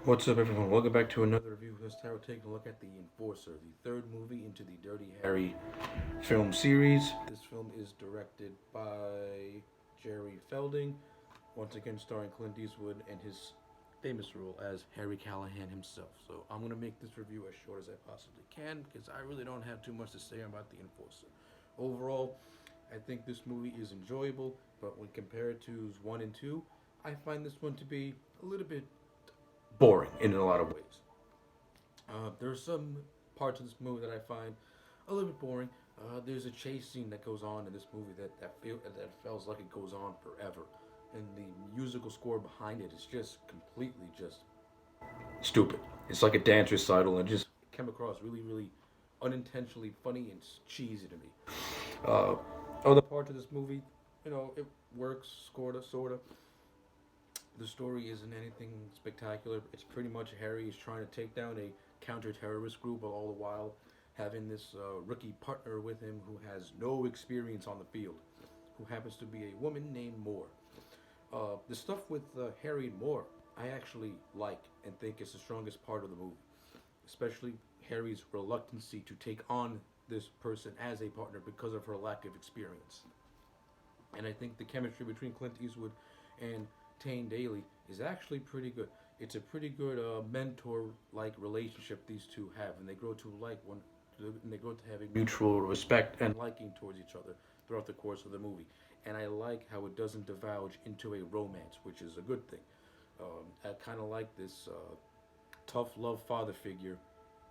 What's up, everyone? Welcome back to another review. This time we're taking a look at The Enforcer, the third movie into the Dirty Harry film series. This film is directed by Jerry Felding, once again starring Clint Eastwood and his famous role as Harry Callahan himself. So I'm going to make this review as short as I possibly can because I really don't have too much to say about The Enforcer. Overall, I think this movie is enjoyable, but when compared to 1 and 2, I find this one to be a little bit boring in a lot of ways. There's some parts of this movie that I find a little bit boring. There's a chase scene that goes on in this movie that feels like it goes on forever, and the musical score behind it is just completely just stupid. It's like a dance recital, and it just came across really unintentionally funny and cheesy to me. Uh, Other parts of this movie, it works, sorta. The story isn't anything spectacular. It's pretty much Harry is trying to take down a counter-terrorist group, but all the while having this rookie partner with him who has no experience on the field, who happens to be a woman named Moore. The stuff with Harry and Moore, I actually like and think is the strongest part of the movie, especially Harry's reluctancy to take on this person as a partner because of her lack of experience. And I think the chemistry between Clint Eastwood and Tane Daly is actually pretty good. It's a pretty good mentor-like relationship these two have, and they grow to like one, and they grow to having mutual respect and liking towards each other throughout the course of the movie. And I like how it doesn't divulge into a romance, which is a good thing. I kind of like this tough love father figure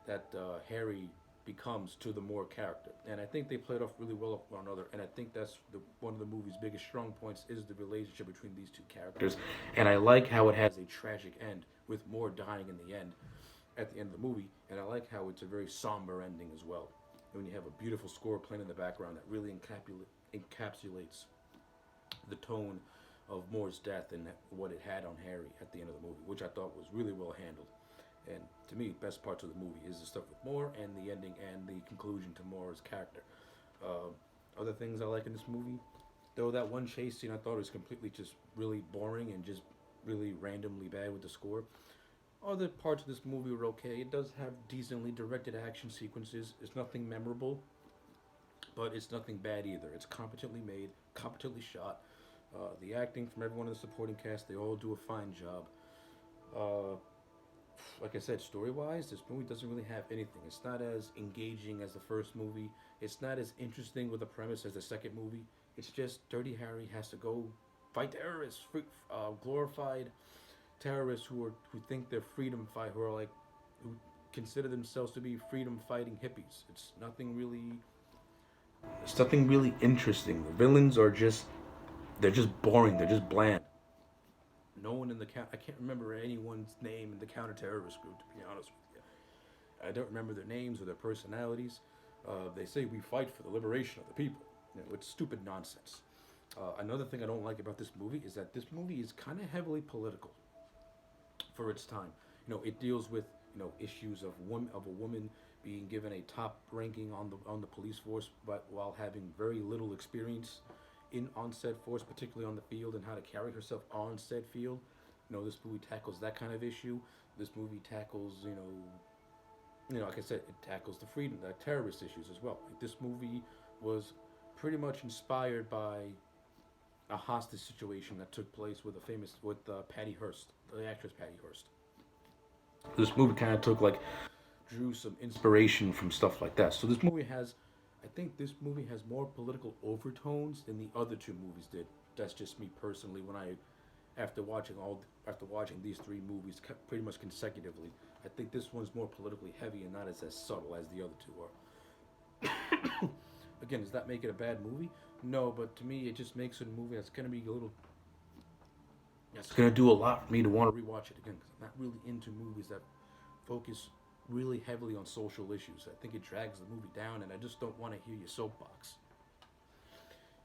that Harry becomes to the Moore character, and I think they played off really well with one another. And I think that's one of the movie's biggest strong points is the relationship between these two characters. And I like how it has a tragic end with Moore dying in the end, at the end of the movie. And I like how it's a very somber ending as well. When you have a beautiful score playing in the background that really encapsulates the tone of Moore's death and what it had on Harry at the end of the movie, which I thought was really well handled. And to me, best parts of the movie is the stuff with Moore and the ending and the conclusion to Moore's character. Uh, Other things I like in this movie, though that one chase scene I thought was completely just really boring and just really randomly bad with the score. Other parts of this movie were okay. It does have decently directed action sequences. It's nothing memorable, but it's nothing bad either. It's competently made, competently shot. The acting from everyone in the supporting cast, they all do a fine job. Uh, like I said, story wise, this movie doesn't really have anything. It's not as engaging as the first movie. It's not as interesting with a premise as the second movie. It's just Dirty Harry has to go fight terrorists, glorified terrorists who think they're freedom fight, who consider themselves to be freedom fighting hippies. It's nothing really interesting. The villains are just they're just boring. They're just bland. No one in the I can't remember anyone's name in the counter-terrorist group, to be honest with you. I don't remember their names or their personalities. They say we fight for the liberation of the people. It's stupid nonsense. Another thing I don't like about this movie is that this movie is kind of heavily political for its time. It deals with issues of a woman being given a top ranking on the police force, but while having very little experience in on said force, particularly on the field, and how to carry herself on said field. This movie tackles that kind of issue. This movie tackles, like I said, it tackles the terrorist issues as well. Like this movie was pretty much inspired by a hostage situation that took place with Patty Hearst, the actress Patty Hearst. This movie kind of took drew some inspiration from stuff like that. So I think this movie has more political overtones than the other two movies did. That's just me personally. After after watching these three movies pretty much consecutively, I think this one's more politically heavy and not as subtle as the other two are. Again, does that make it a bad movie? No, but to me, it just makes it a movie that's gonna be a little. That's gonna do a lot for me to want to rewatch it again because I'm not really into movies that focus really heavily on social issues. I think it drags the movie down, and I just don't want to hear your soapbox.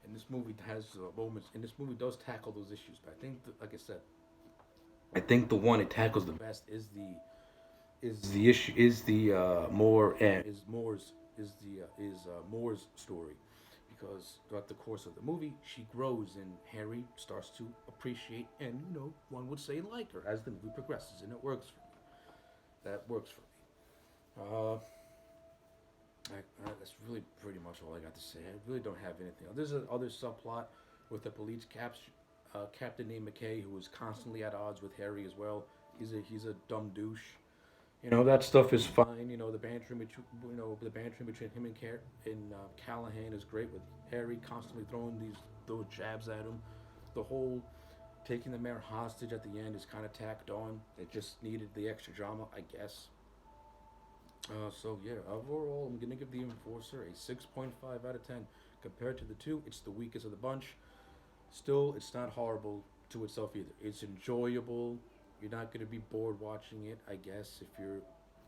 And this movie has moments, and this movie does tackle those issues. But I think, like I said, I think the one it tackles the best is the issue is the more is Moore's is Moore's story, because throughout the course of the movie she grows and Harry starts to appreciate and one would say like her as the movie progresses, and it works for me. That works for me. That's really pretty much all I got to say. I really don't have anything else. There's another subplot with a captain named McKay who is constantly at odds with Harry as well. He's a dumb douche. You know that stuff is fine. You know the bantering between him and Callahan is great with Harry constantly throwing those jabs at him. The whole taking the mayor hostage at the end is kind of tacked on. It just needed the extra drama, I guess. So yeah, overall, I'm gonna give the Enforcer a 6.5 out of 10. Compared to the two, it's the weakest of the bunch. Still, it's not horrible to itself either. It's enjoyable. You're not gonna be bored watching it, I guess,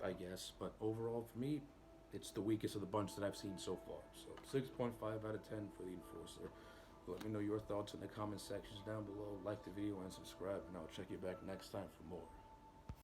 I guess. But overall, for me, it's the weakest of the bunch that I've seen so far. So 6.5 out of 10 for the Enforcer. Let me know your thoughts in the comment sections down below. Like the video and subscribe, and I'll check you back next time for more.